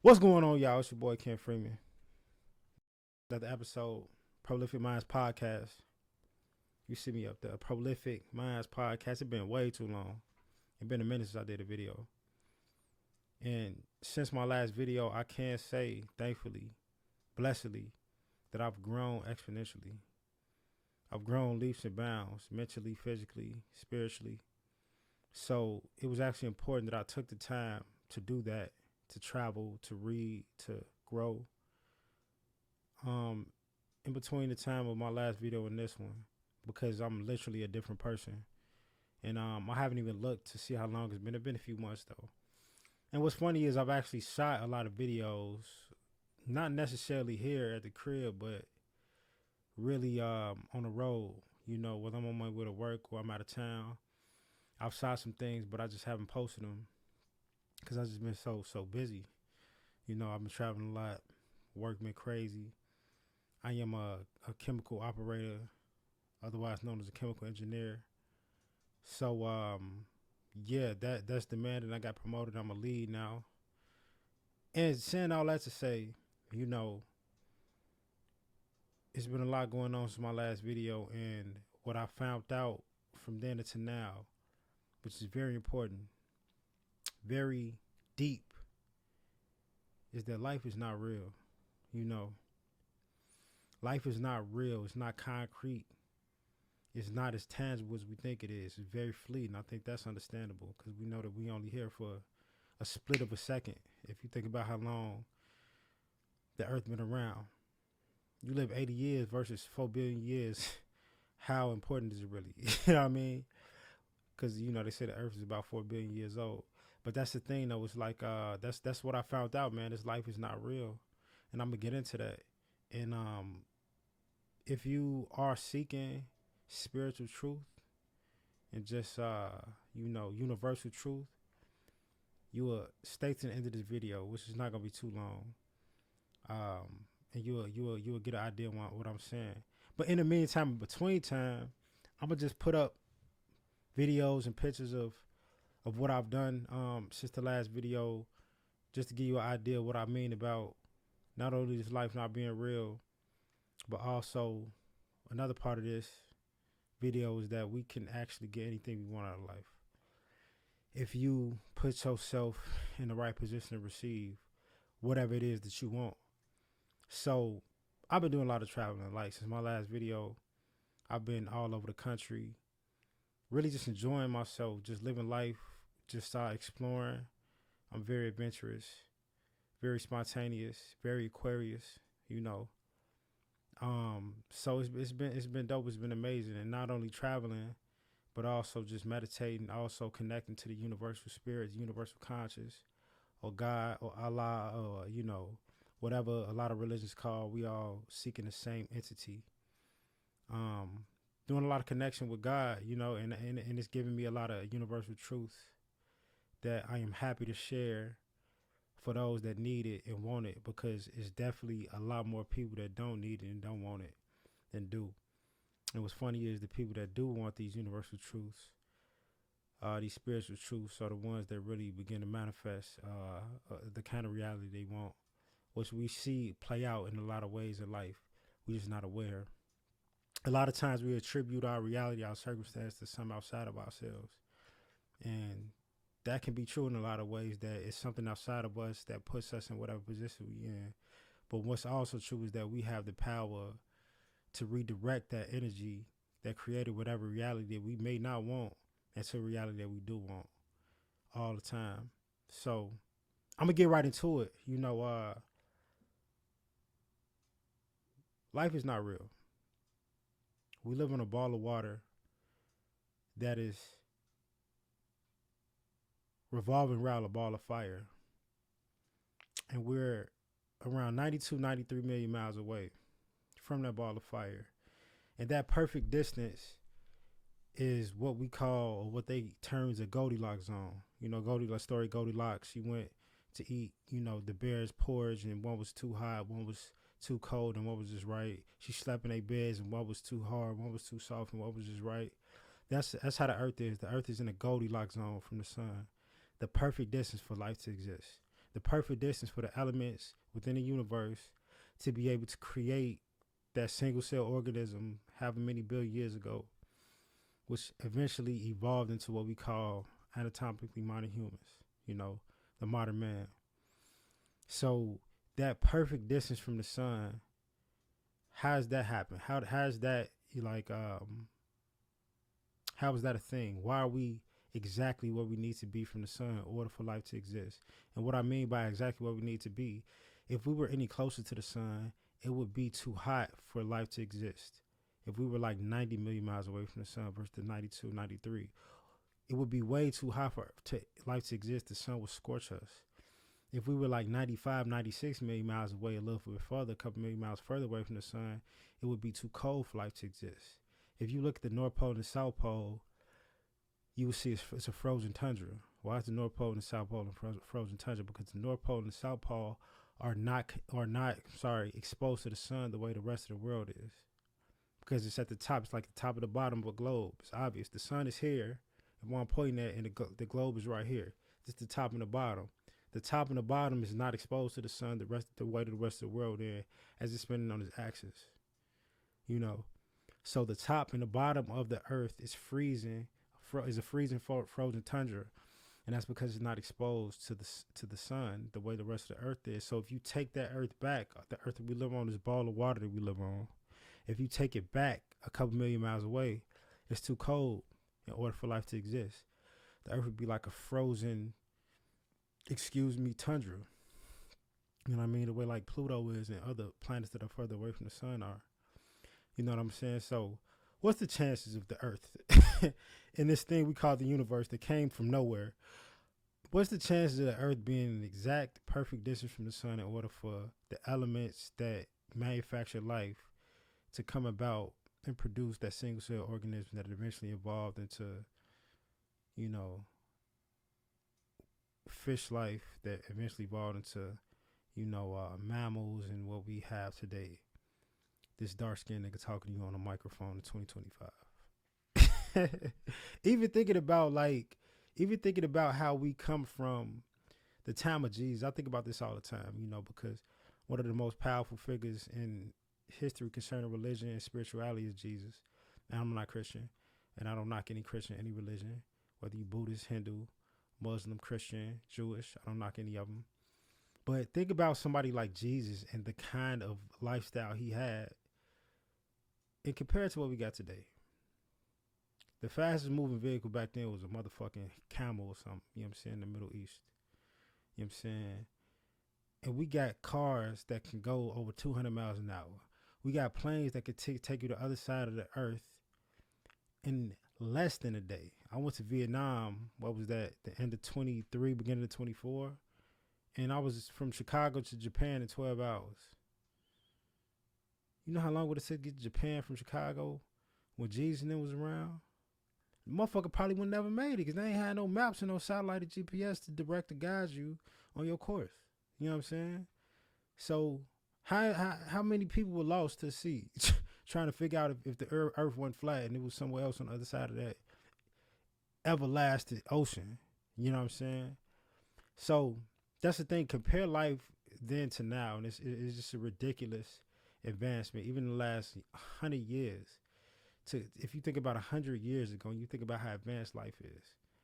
What's going on, y'all? It's your boy Ken Freeman. Another episode, Prolific Minds Podcast. You see me up there, Prolific Minds Podcast. It's been way too long. It's been a minute since I did a video. And since my last video, I can say, thankfully, blessedly, that I've grown exponentially. I've grown leaps and bounds, mentally, physically, spiritually. So it was actually important that I took the time to do that, to travel, to read, to grow. Um, in between the time of my last video and this one, because I'm literally a different person. And I haven't even looked to see how long it's been. It's been a few months though. And what's funny is I've actually shot a lot of videos, not necessarily here at the crib, but really on the road. You know, whether I'm on my way to work or I'm out of town. I've shot some things, but I just haven't posted them because I've just been so busy. You know, I've been traveling a lot, work been crazy. I am a chemical operator, otherwise known as a chemical engineer. So yeah, that's the man, and I got promoted. I'm a lead now. And saying all that to say, you know, it's been a lot going on since my last video, and what I found out from then to now, which is very important, very deep, is that life is not real. You know, life is not real. It's not concrete. It's not as tangible as we think it is. It's very fleeting. I think that's understandable because we know that we only here for a split of a second. If you think about how long the Earth been around, you live 80 years versus 4 billion years. How important is it really? You know what I mean? Because you know they say the Earth is about 4 billion years old. But that's the thing though. It's like that's what I found out, man. This life is not real, and I'm gonna get into that. And if you are seeking spiritual truth and just you know universal truth, you will stay to the end of this video, which is not gonna be too long. And you'll get an idea on what I'm saying. But in the meantime, in between time, I'm gonna just put up videos and pictures of what I've done since the last video, just to give you an idea of what I mean about not only this life not being real, but also another part of this video is that we can actually get anything we want out of life if you put yourself in the right position to receive whatever it is that you want. So I've been doing a lot of traveling. Like since my last video, I've been all over the country, really just enjoying myself, just living life, just exploring. I'm very adventurous, very spontaneous, very Aquarius, you know. So it's been dope. It's been amazing, and not only traveling, but also just meditating, also connecting to the universal spirit, the universal conscious, or God, or Allah, or you know, whatever a lot of religions call. We all seeking the same entity. Um, Doing a lot of connection with God, you know, and it's giving me a lot of universal truth that I am happy to share for those that need it and want it, because it's definitely a lot more people that don't need it and don't want it than do. And what's funny is the people that do want these universal truths, these spiritual truths, are the ones that really begin to manifest the kind of reality they want, which we see play out in a lot of ways in life. We're just not aware. A lot of times we attribute our reality, our circumstance, to something outside of ourselves. And that can be true in a lot of ways, that it's something outside of us that puts us in whatever position we in. But what's also true is that we have the power to redirect that energy that created whatever reality that we may not want into a reality that we do want all the time. So I'm gonna get right into it. You know, life is not real. We live on a ball of water that is revolving around a ball of fire. And we're around 92, 93 million miles away from that ball of fire. And that perfect distance is what we call, or what they term as a Goldilocks zone. You know, Goldilocks story, Goldilocks, she went to eat, you know, the bear's porridge, and one was too hot, one was too cold, and one was just right. She slept in their beds, and one was too hard, one was too soft, and one was just right. That's how the earth is. The earth is in a Goldilocks zone from the sun. The perfect distance for life to exist. the perfect distance for the elements within the universe to be able to create that single cell organism however many billion years ago, which eventually evolved into what we call anatomically modern humans, you know, the modern man. So that perfect distance from the sun, how does that happen? How's that like how is that a thing? Why are we exactly where we need to be from the sun in order for life to exist? And what I mean by exactly where we need to be, if we were any closer to the sun, it would be too hot for life to exist. If we were like 90 million miles away from the sun versus the 92, 93, it would be way too hot for life to exist. The sun would scorch us. If we were like 95, 96 million miles away, a little bit further, a couple million miles further away from the sun, it would be too cold for life to exist. If you look at the North Pole and the South Pole, you will see it's a frozen tundra. Why is the North Pole and the South Pole a frozen tundra? Because the North Pole and the South Pole are not exposed to the sun the way the rest of the world is. Because it's at the top. It's like the top of the bottom of a globe. It's obvious. The sun is here, and what I'm pointing at, and the globe is right here. It's the top and the bottom. The top and the bottom is not exposed to the sun the way the rest of the world is, as it's spinning on its axis. You know, so the top and the bottom of the Earth is freezing, is a freezing frozen tundra, and that's because it's not exposed to the sun the way the rest of the Earth is. So if you take that Earth back, the Earth that we live on, this ball of water that we live on, if you take it back a couple million miles away, it's too cold in order for life to exist. The Earth would be like a frozen, tundra. You know what I mean? The way like Pluto is and other planets that are further away from the sun are. You know what I'm saying? So what's the chances of the Earth in this thing we call the universe that came from nowhere? What's the chances of the Earth being an exact perfect distance from the sun in order for the elements that manufacture life to come about and produce that single cell organism that eventually evolved into, you know, fish life that eventually evolved into, you know, mammals and what we have today? This dark skinned nigga talking to you on a microphone in 2025. even thinking about how we come from the time of Jesus. I think about this all the time, you know, because one of the most powerful figures in history concerning religion and spirituality is Jesus. And I'm not Christian, and I don't knock any Christian, any religion, whether you Buddhist, Hindu, Muslim, Christian, Jewish. I don't knock any of them. But think about somebody like Jesus and the kind of lifestyle he had, and compare it to what we got today. The fastest moving vehicle back then was a motherfucking camel or something, you know what I'm saying, in the Middle East. You know what I'm saying? And we got cars that can go over 200 miles an hour. We got planes that could take you to the other side of the earth in less than a day. I went to Vietnam, what was that, the end of 23, beginning of 24? And I was from Chicago to Japan in 12 hours. You know how long would it take to get to Japan from Chicago when Jesus and them was around? The motherfucker probably would never made it because they ain't had no maps and no satellite or GPS to direct and guide you on your course. You know what I'm saying? So how many people were lost to sea trying to figure out if the earth wasn't flat and it was somewhere else on the other side of that everlasting ocean? You know what I'm saying? So that's the thing. Compare life then to now, and it's just a ridiculous advancement, even in the last 100 years. If you think about 100 years ago, and you think about how advanced life is,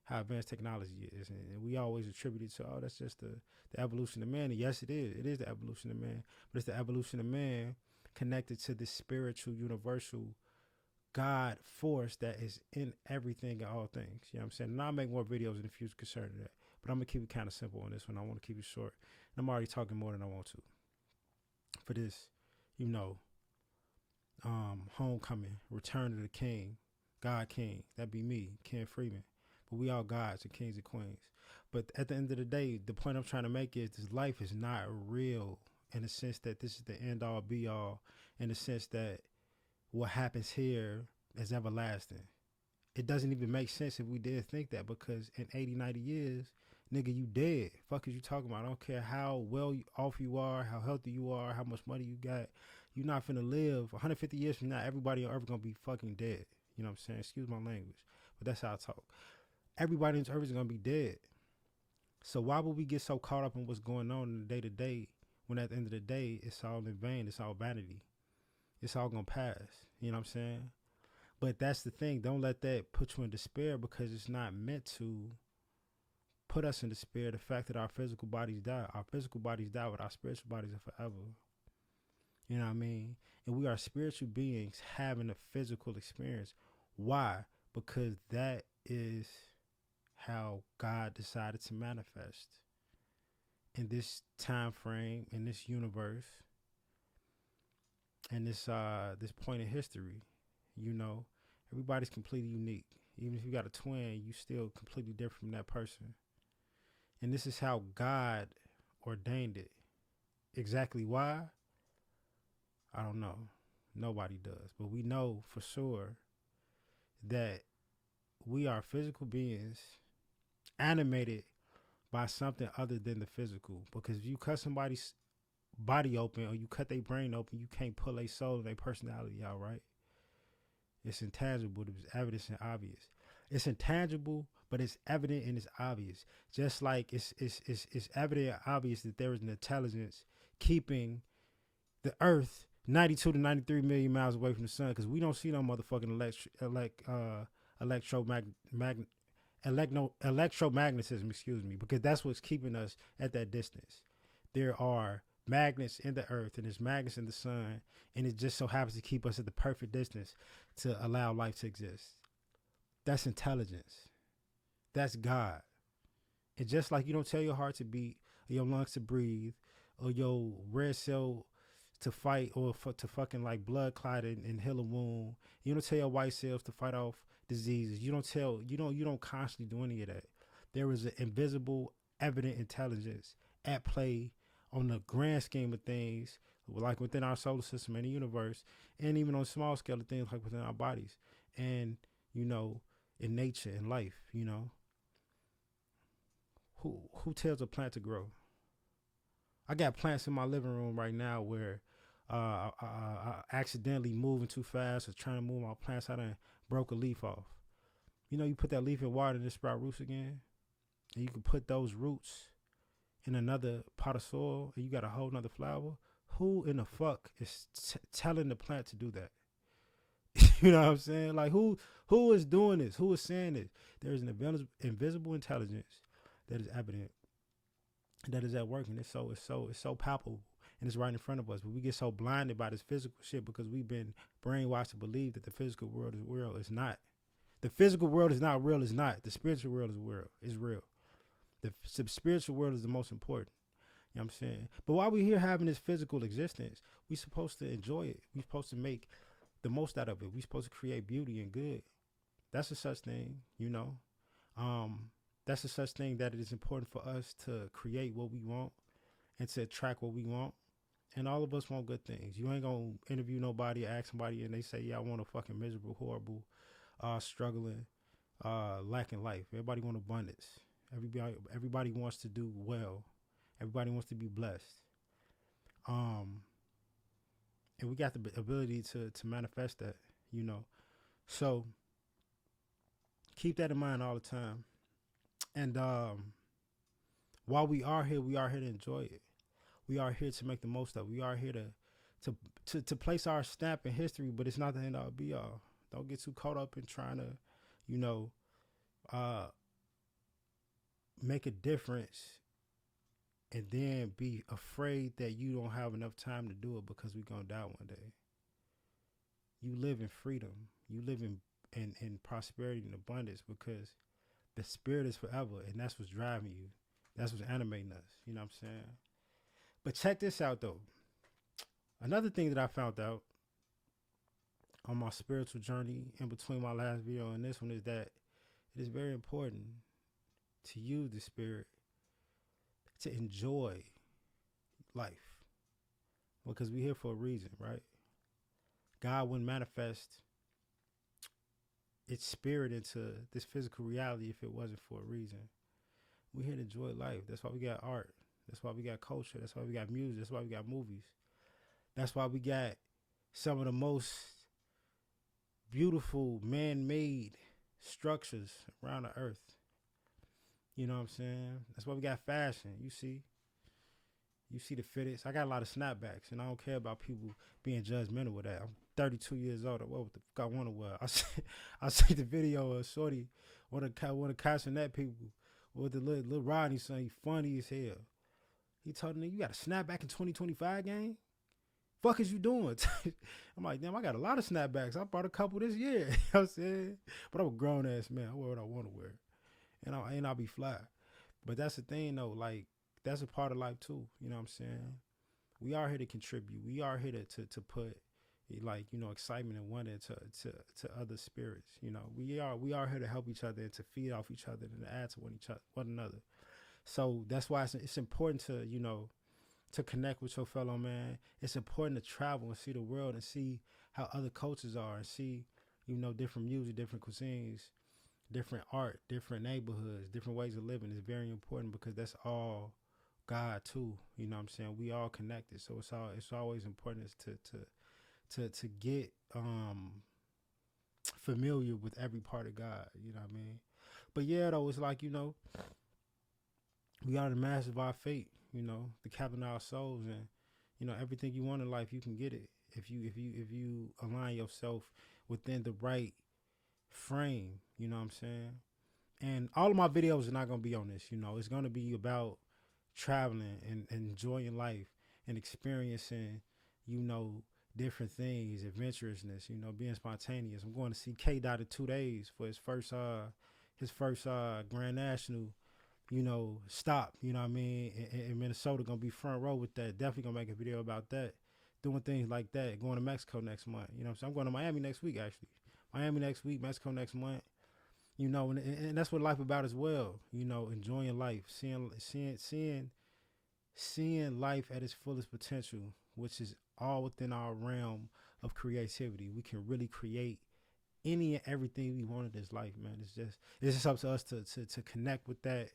how advanced technology is, and we always attribute it to, oh, that's just the evolution of man. And yes, it is the evolution of man, but it's the evolution of man connected to this spiritual, universal God force that is in everything and all things. You know what I'm saying? And I'll make more videos in the future concerning that, but I'm gonna keep it kind of simple on this one. I want to keep it short, and I'm already talking more than I want to for this, you know, homecoming, return of the king, God King. That'd be me, Ken Freeman. But we all gods and kings and queens. But at the end of the day, the point I'm trying to make is this life is not real in the sense that this is the end all be all, in the sense that what happens here is everlasting. It doesn't even make sense if we did think that, because in 80, 90 years, nigga, you dead. Fuck is you talking about? I don't care how well off you are, how healthy you are, how much money you got. You're not finna live 150 years from now. Everybody on earth gonna be fucking dead. You know what I'm saying? Excuse my language, but that's how I talk. Everybody on earth is gonna be dead. So why would we get so caught up in what's going on in the day to day when at the end of the day it's all in vain, it's all vanity. It's all gonna pass. You know what I'm saying? But that's the thing. Don't let that put you in despair because it's not meant to put us in despair. The fact that our physical bodies die. Our physical bodies die, but our spiritual bodies are forever. You know what I mean? And we are spiritual beings having a physical experience. Why? Because that is how God decided to manifest in this time frame, in this universe, and this point in history. You know, everybody's completely unique. Even if you got a twin, you still completely different from that person. And this is how God ordained it. Exactly why? I don't know. Nobody does. But we know for sure that we are physical beings animated by something other than the physical. Because if you cut somebody's body open or you cut their brain open, you can't pull their soul and their personality out, right? It's intangible. It's evident and obvious. It's intangible, but it's evident and it's obvious. Just like it's evident and obvious that there is an intelligence keeping the Earth 92 to 93 million miles away from the sun, because we don't see no motherfucking electromagnetism, excuse me, because that's what's keeping us at that distance. There are magnets in the earth and there's magnets in the sun, and it just so happens to keep us at the perfect distance to allow life to exist. That's intelligence. That's God. And just like you don't tell your heart to beat, or your lungs to breathe, or your red cell to fight, or to fucking like blood clot and heal a wound, you don't tell your white cells to fight off diseases. You don't constantly do any of that. There is an invisible, evident intelligence at play on the grand scheme of things, like within our solar system and the universe, and even on small scale of things like within our bodies, and in nature and life. Who tells a plant to grow? I got plants in my living room right now where I accidentally moving too fast or trying to move my plants. I done broke a leaf off. You put that leaf in water and it sprout roots again, and you can put those roots in another pot of soil, and you got a whole nother flower. Who in the fuck is telling the plant to do that? You know what I'm saying? Like who is doing this? Who is saying this? There's an invisible intelligence that is evident, that is at work, and it's so palpable, and it's right in front of us. But we get so blinded by this physical shit because we've been brainwashed to believe that the physical world is real. It's not. The physical world is not real. It's not. The spiritual world is real. The spiritual world is the most important. You know what I'm saying? But while we're here having this physical existence, we're supposed to enjoy it. We're supposed to make the most out of it. We're supposed to create beauty and good. That's a such thing, that's a such thing that it is important for us to create what we want and to attract what we want. And all of us want good things. You ain't gonna interview nobody, ask somebody, and they say, "Yeah, I want a fucking miserable, horrible, struggling, lacking life." Everybody want abundance. Everybody wants to do well. Everybody wants to be blessed. And we got the ability to manifest that. So keep that in mind all the time. And while we are here to enjoy it. We are here to make the most of it. We are here to place our stamp in history, but it's not the end all be all. Don't get too caught up in trying to, make a difference and then be afraid that you don't have enough time to do it because we're going to die one day. You live in freedom. You live in prosperity and abundance because the spirit is forever, and that's what's driving you. That's what's animating us. You know what I'm saying? But check this out, though. Another thing that I found out on my spiritual journey in between my last video and this one is that it is very important to use the spirit to enjoy life, because we're here for a reason, right? God wouldn't manifest its spirit into this physical reality if it wasn't for a reason. We're here to enjoy life. That's why we got art. That's why we got culture. That's why we got music. That's why we got movies. That's why we got some of the most beautiful man-made structures around the earth. You know what I'm saying? That's why we got fashion. You see the fitteds. I got a lot of snapbacks, and I don't care about people being judgmental with that. I'm 32 years old. What the fuck I want to wear? I see the video of Shorty, one of the Castanet people with the little Rodney son. He funny as hell. He told me, you got a snapback in 2025 game? Fuck is you doing? I'm like, damn, I got a lot of snapbacks. I bought a couple this year. You know what I'm saying? But I'm a grown ass man. I wear what I want to wear. And I'll be fly. But that's the thing though, like, that's a part of life too. You know what I'm saying? We are here to contribute. We are here to put like, you know, excitement and wonder to other spirits. You know, we are here to help each other and to feed off each other and to add to one another. So that's why it's important to, you know, to connect with your fellow man. It's important to travel and see the world and see how other cultures are and see, you know, different music, different cuisines, different art, different neighborhoods, different ways of living. Is very important because that's all God too. You know what I'm saying? We all connected. So it's always important to get familiar with every part of God. You know what I mean? But yeah, though, it's like, you know, we are the master of our fate, you know, the captain of our souls, and you know, everything you want in life, you can get it if you align yourself within the right frame. You know what I'm saying? And all of my videos are not gonna be on this. You know, it's gonna be about traveling and enjoying life and experiencing, you know, different things, adventurousness. You know, being spontaneous. I'm going to see K Dot in 2 days for his first Grand National, you know, stop, you know what I mean, in Minnesota. Gonna be front row with that. Definitely gonna make a video about that, doing things like that. Going to Mexico next month, you know what I'm saying? I'm going to Miami next week, actually. Miami next week, Mexico next month. You know, and that's what life about as well. You know, enjoying life, seeing life at its fullest potential, which is all within our realm of creativity. We can really create any and everything we want in this life, man. It's just up to us to connect with that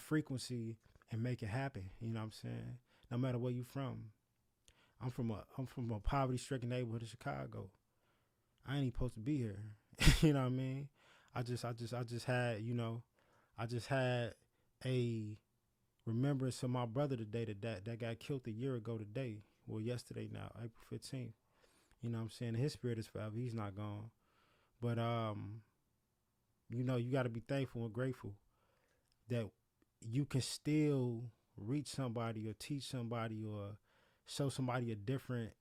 frequency and make it happen. You know what I'm saying? No matter where you from. I'm from a poverty stricken neighborhood of Chicago. I ain't even supposed to be here. You know what I mean? I just had, you know, I just had a remembrance of my brother today that got killed a year ago today. Well, yesterday now, April 15th. You know what I'm saying? His spirit is forever. He's not gone. But you know, you got to be thankful and grateful that you can still reach somebody or teach somebody or show somebody a different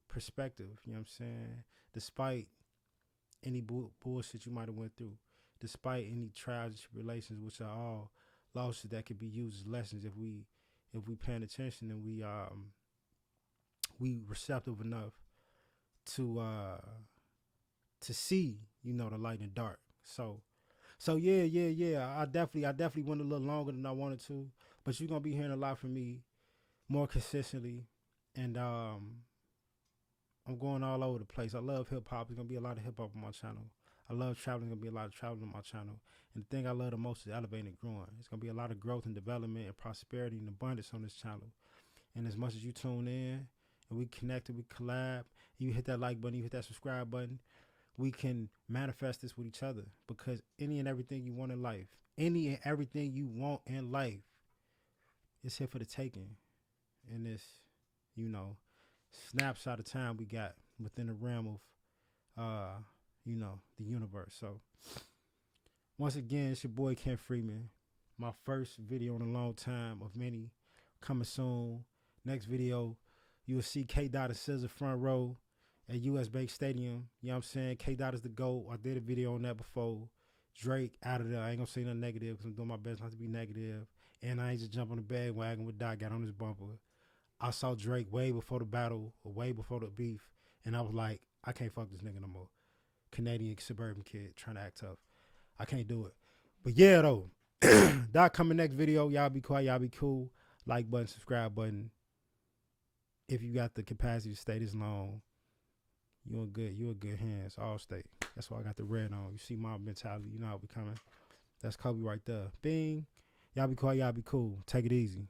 perspective. You know what I'm saying? Despite any bullshit you might have went through, despite any trials and tribulations, which are all losses that could be used as lessons if we paying attention and we receptive enough to see, you know, the light and dark. So yeah. I definitely went a little longer than I wanted to, but you're gonna be hearing a lot from me more consistently, and I'm going all over the place. I love hip hop. There's gonna be a lot of hip hop on my channel. I love traveling. There's gonna be a lot of traveling on my channel. And the thing I love the most is elevating and growing. It's gonna be a lot of growth and development and prosperity and abundance on this channel. And as much as you tune in and we connect and we collab, you hit that like button, you hit that subscribe button, we can manifest this with each other, because any and everything you want in life, any and everything you want in life, is here for the taking. In this, you know, snapshot of time we got within the realm of you know, the universe. So once again, it's your boy Ken Freeman. My first video in a long time of many coming soon. Next video, you'll see K Dot and SZA front row at US Bank Stadium. You know what I'm saying? K Dot is the GOAT. I did a video on that before. Drake out of there. I ain't gonna say nothing negative because I'm doing my best not to be negative. And I ain't just jump on the bandwagon with Doc, got on his bumper. I saw Drake way before the battle, or way before the beef, and I was like, I can't fuck this nigga no more. Canadian suburban kid trying to act tough. I can't do it. But yeah, though, Doc coming next video. Y'all be quiet. Y'all be cool. Like button, subscribe button. If you got the capacity to stay this long, you in good hands. All stay. That's why I got the red on. You see my mentality. You know how we coming. That's Kobe right there. Bing. Y'all be quiet. Y'all be cool. Take it easy.